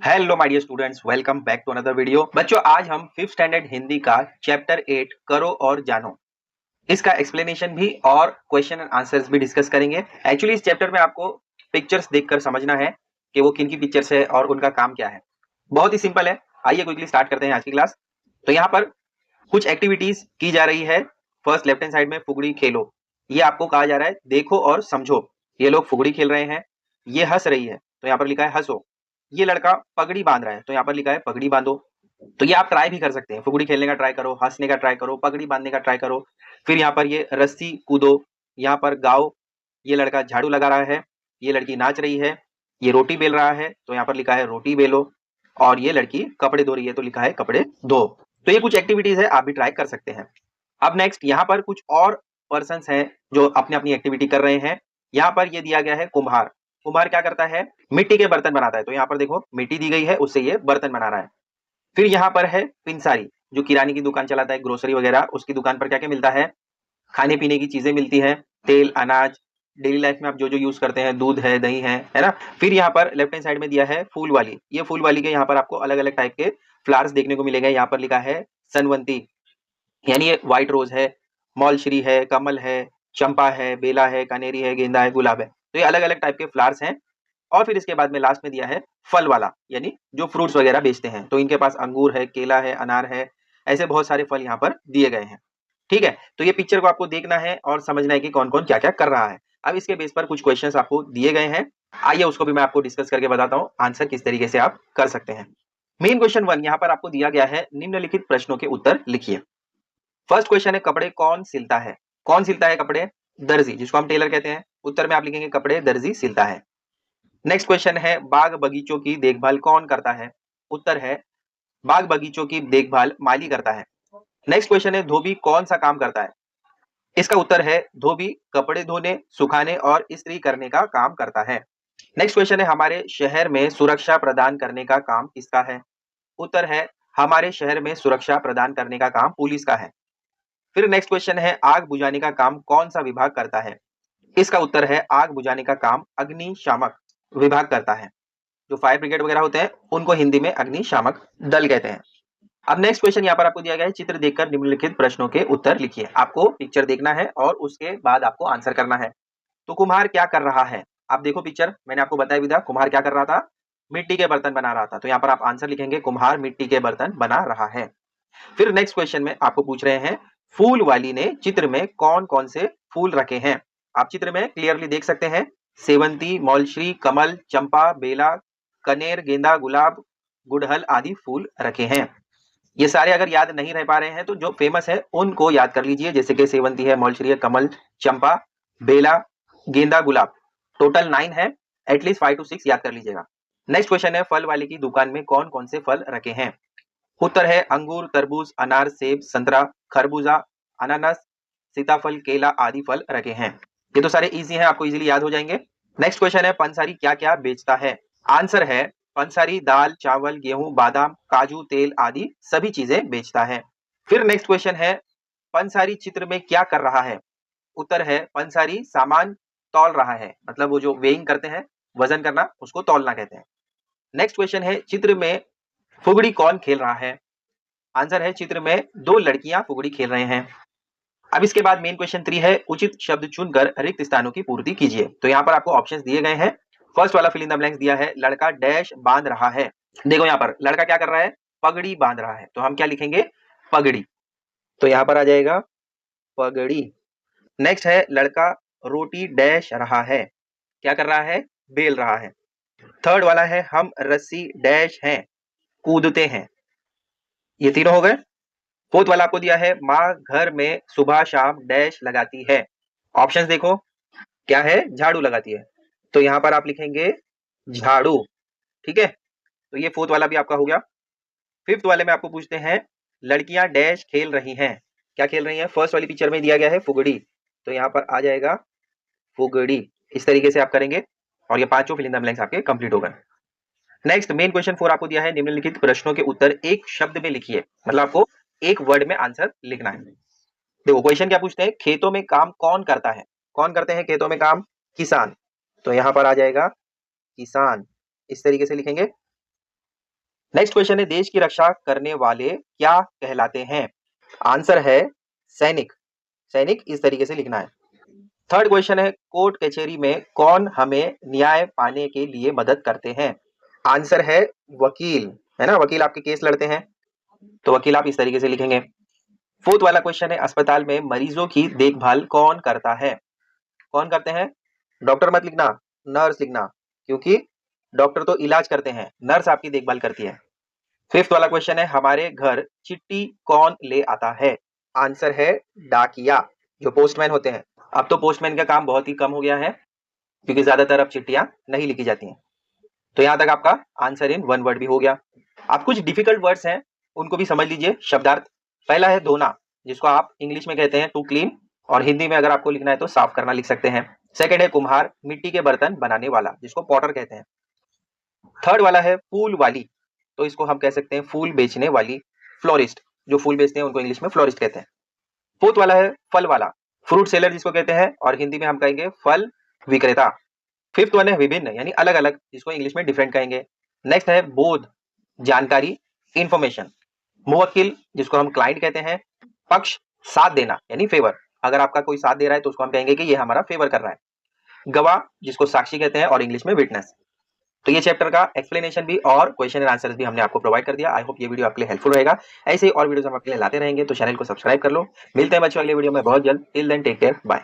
Hello my dear students, welcome back to another video. बच्चों, आज हम 5th स्टैंडर्ड हिंदी का चैप्टर 8 करो और जानो, इसका एक्सप्लेनेशन भी और क्वेश्चन एंड आंसर्स भी डिस्कस करेंगे। एक्चुअली इस चैप्टर में आपको पिक्चर्स देखकर समझना है कि वो किन की पिक्चर्स है और उनका काम क्या है। बहुत ही सिंपल है। आइए क्विकली स्टार्ट करते हैं आज की क्लास। तो यहाँ पर कुछ एक्टिविटीज की जा रही है। फर्स्ट लेफ्ट हैंड साइड में फुगड़ी खेलो, ये आपको कहा जा रहा है देखो और समझो। ये लोग फुगड़ी खेल रहे हैं, ये हंस रही है तो यहाँ पर लिखा है हंसो। ये लड़का पगड़ी बांध रहा है तो यहाँ पर लिखा है पगड़ी बांधो। तो ये आप ट्राई भी कर सकते हैं, फुगड़ी खेलने का ट्राई करो, हंसने का ट्राई करो, पगड़ी बांधने का ट्राई करो। फिर यहाँ पर ये रस्सी कूदो, यहाँ पर गाओ। ये लड़का झाड़ू लगा रहा है, ये लड़की नाच रही है। ये रोटी बेल रहा है तो यहाँ पर लिखा है रोटी बेलो। और ये लड़की कपड़े धो रही है तो लिखा है कपड़े धो। तो ये कुछ एक्टिविटीज है, आप भी ट्राई कर सकते हैं। अब नेक्स्ट यहाँ पर कुछ और पर्सन्स हैं जो अपनी अपनी एक्टिविटी कर रहे हैं। यहाँ पर ये दिया गया है कुम्हार। कुम्हार क्या करता है? मिट्टी के बर्तन बनाता है। तो यहाँ पर देखो मिट्टी दी गई है, उससे ये बर्तन बना रहा है। फिर यहाँ पर है पिंसारी, जो किराने की दुकान चलाता है, ग्रोसरी वगैरह। उसकी दुकान पर क्या क्या मिलता है? खाने पीने की चीजें मिलती हैं, तेल, अनाज, डेली लाइफ में आप जो जो यूज करते हैं, दूध है, दही है ना। फिर यहाँ पर लेफ्ट हैंड साइड में दिया है फूल वाली। ये फूल वाली के यहाँ पर आपको अलग अलग टाइप के फ्लावर्स देखने को मिलेंगे। यहाँ पर लिखा है सनवंती, यानी ये व्हाइट रोज है, मौलश्री है, कमल है, चंपा है, बेला है, कनेरी है, गेंदा है, गुलाब है। तो ये अलग अलग टाइप के फ्लावर्स हैं। और फिर इसके बाद में लास्ट में दिया है फल वाला, यानी जो फ्रूट्स वगैरह बेचते हैं। तो इनके पास अंगूर है, केला है, अनार है, ऐसे बहुत सारे फल यहाँ पर दिए गए हैं। ठीक है, तो ये पिक्चर को आपको देखना है और समझना है कि कौन कौन क्या क्या कर रहा है। अब इसके बेस पर कुछ क्वेश्चंस आपको दिए गए हैं, आइए उसको भी मैं आपको डिस्कस करके बताता हूँ आंसर किस तरीके से आप कर सकते हैं। मेन क्वेश्चन 1 यहाँ पर आपको दिया गया है, निम्नलिखित प्रश्नों के उत्तर लिखिए। फर्स्ट क्वेश्चन है, कपड़े कौन सिलता है? कौन सिलता है कपड़े? दर्जी, जिसको हम टेलर कहते हैं। उत्तर में आप लिखेंगे कपड़े दर्जी सिलता है। नेक्स्ट क्वेश्चन है, बाग बगीचों की देखभाल कौन करता है? उत्तर है बाग बगीचों की देखभाल माली करता है। नेक्स्ट क्वेश्चन है, धोबी कौन सा काम करता है? इसका उत्तर है धोबी कपड़े धोने, सुखाने और इस्त्री करने का काम करता है। नेक्स्ट क्वेश्चन है, हमारे शहर में सुरक्षा प्रदान करने का काम किसका है? उत्तर है हमारे शहर में सुरक्षा प्रदान करने का काम पुलिस का है। फिर नेक्स्ट क्वेश्चन है, आग बुझाने का काम कौन सा विभाग करता है? इसका उत्तर है आग बुझाने का काम अग्निशामक विभाग करता है। जो फायर ब्रिगेड वगैरह होते हैं उनको हिंदी में अग्निशामक दल कहते हैं। अब नेक्स्ट क्वेश्चन यहाँ पर आपको दिया गया है, चित्र देखकर निम्नलिखित प्रश्नों के उत्तर लिखिए। आपको पिक्चर देखना है और उसके बाद आपको आंसर करना है। तो कुम्हार क्या कर रहा है? आप देखो पिक्चर, मैंने आपको बताया भी था कुम्हार क्या कर रहा था, मिट्टी के बर्तन बना रहा था। तो यहाँ पर आप आंसर लिखेंगे कुम्हार मिट्टी के बर्तन बना रहा है। फिर नेक्स्ट क्वेश्चन में आपको पूछ रहे हैं, फूल वाली ने चित्र में कौन कौन से फूल रखे हैं? आप चित्र में क्लियरली देख सकते हैं, सेवंती, मौलश्री, कमल, चंपा, बेला, कनेर, गेंदा, गुलाब, गुड़हल आदि फूल रखे हैं। ये सारे अगर याद नहीं रह पा रहे हैं तो जो फेमस है उनको याद कर लीजिए, जैसे कि सेवंती है, मौलश्री है, कमल, चंपा, बेला, गेंदा, गुलाब। टोटल 9 है, एटलीस्ट 5 to 6 याद कर लीजिएगा। नेक्स्ट क्वेश्चन है, फल वाले की दुकान में कौन कौन से फल रखे हैं? उत्तर है अंगूर, तरबूज, अनार, सेब, संतरा, खरबूजा, अनानास, सीताफल, केला आदि फल रखे हैं। ये तो सारे इजी हैं, आपको इजीली याद हो जाएंगे। नेक्स्ट क्वेश्चन है, पंसारी क्या क्या बेचता है? आंसर है पंसारी दाल, चावल, गेहूं, बादाम, काजू, तेल आदि सभी चीजें बेचता है। फिर नेक्स्ट क्वेश्चन है, पंसारी चित्र में क्या कर रहा है? उत्तर है पंसारी सामान तौल रहा है, मतलब वो जो वेइंग करते हैं, वजन करना, उसको तौलना कहते हैं। नेक्स्ट क्वेश्चन है, चित्र में फुगड़ी कौन खेल रहा है? आंसर है चित्र में दो लड़कियां फुगड़ी खेल रहे हैं। अब इसके बाद मेन क्वेश्चन 3 है, उचित शब्द चुनकर रिक्त स्थानों की पूर्ति कीजिए। तो यहाँ पर आपको ऑप्शंस दिए गए हैं। फर्स्ट वाला फिल इन द ब्लैंक्स दिया है, लड़का डैश बांध रहा है। देखो यहाँ पर लड़का क्या कर रहा है? पगड़ी बांध रहा है। तो हम क्या लिखेंगे? पगड़ी। तो यहाँ पर आ जाएगा पगड़ी। नेक्स्ट है, लड़का रोटी डैश रहा है। क्या कर रहा है? बेल रहा है। थर्ड वाला है, हम रस्सी डैश हैं, कूदते हैं। ये तीनों हो गए। फोर्थ वाला आपको दिया है, माँ घर में सुबह शाम डैश लगाती है। ऑप्शंस देखो, क्या है? झाड़ू लगाती है। तो यहाँ पर आप लिखेंगे झाड़ू। ठीक है, तो ये फोर्थ वाला भी आपका हो गया। फिफ्थ वाले में आपको पूछते हैं, लड़कियां डैश खेल रही हैं। क्या खेल रही हैं? फर्स्ट वाली पिक्चर में दिया गया है फुगड़ी, तो यहाँ पर आ जाएगा फुगड़ी। इस तरीके से आप करेंगे और ये पांचों फिल इन द ब्लैंक्स आपके कंप्लीट हो गए। नेक्स्ट मेन क्वेश्चन 4 आपको दिया है, निम्नलिखित प्रश्नों के उत्तर एक शब्द में लिखिए। मतलब आपको एक वर्ड में आंसर लिखना है। देखो क्वेश्चन क्या पूछते हैं, खेतों में काम कौन करता है? कौन करते हैं खेतों में काम? किसान। तो यहाँ पर आ जाएगा किसान। इस तरीके से लिखेंगे। नेक्स्ट क्वेश्चन है, देश की रक्षा करने वाले क्या कहलाते हैं? आंसर है सैनिक। सैनिक इस तरीके से लिखना है। थर्ड क्वेश्चन है, कोर्ट कचहरी में कौन हमें न्याय पाने के लिए मदद करते हैं? आंसर है वकील, है ना, वकील आपके केस लड़ते हैं, तो वकील आप इस तरीके से लिखेंगे। फोर्थ वाला क्वेश्चन है, अस्पताल में मरीजों की देखभाल कौन करता है? कौन करते हैं? डॉक्टर मत लिखना, नर्स लिखना, क्योंकि डॉक्टर तो इलाज करते हैं, नर्स आपकी देखभाल करती है। फिफ्थ वाला क्वेश्चन है, हमारे घर चिट्ठी कौन ले आता है? आंसर है डाकिया, जो पोस्टमैन होते हैं। अब तो पोस्टमैन का काम बहुत ही कम हो गया है, क्योंकि ज्यादातर अब चिट्ठियां नहीं लिखी जाती हैं। तो यहां तक आपका आंसर इन वन वर्ड भी हो गया। अब कुछ डिफिकल्ट वर्ड्स हैं, उनको भी समझ लीजिए। शब्दार्थ, पहला है धोना, जिसको आप इंग्लिश में कहते हैं टू क्लीन, और हिंदी में अगर आपको लिखना है तो साफ करना लिख सकते हैं। सेकंड है कुम्हार, मिट्टी के बर्तन बनाने वाला, जिसको पॉटर कहते हैं। थर्ड वाला है फूल वाली, तो इसको हम कह सकते हैं फूल बेचने वाली, फ्लोरिस्ट, जो फूल बेचते हैं उनको इंग्लिश में फ्लोरिस्ट कहते हैं। फोर्थ वाला है फल वाला, फ्रूट सेलर जिसको कहते हैं, और हिंदी में हम कहेंगे फल विक्रेता। फिफ्थ वन है विभिन्न, यानी अलग अलग, जिसको इंग्लिश में डिफरेंट कहेंगे। नेक्स्ट है बोध, जानकारी, इंफॉर्मेशन। मुवक्किल, जिसको हम क्लाइंट कहते हैं। पक्ष, साथ देना यानी फेवर, अगर आपका कोई साथ दे रहा है तो उसको हम कहेंगे कि ये हमारा फेवर कर रहा है। गवाह, जिसको साक्षी कहते हैं, और इंग्लिश में विटनेस। तो ये चैप्टर का एक्सप्लेनेशन भी और क्वेश्चन एंड आंसर्स भी हमने आपको प्रोवाइड कर दिया। आई होप ये वीडियो आपके लिए हेल्पफुल रहेगा। ऐसे ही और वीडियोस हम आपके लिए लाते रहेंगे, तो चैनल को सब्सक्राइब कर लो। मिलते हैं बच्चों अगले वीडियो में बहुत जल्द। Till then take care, bye.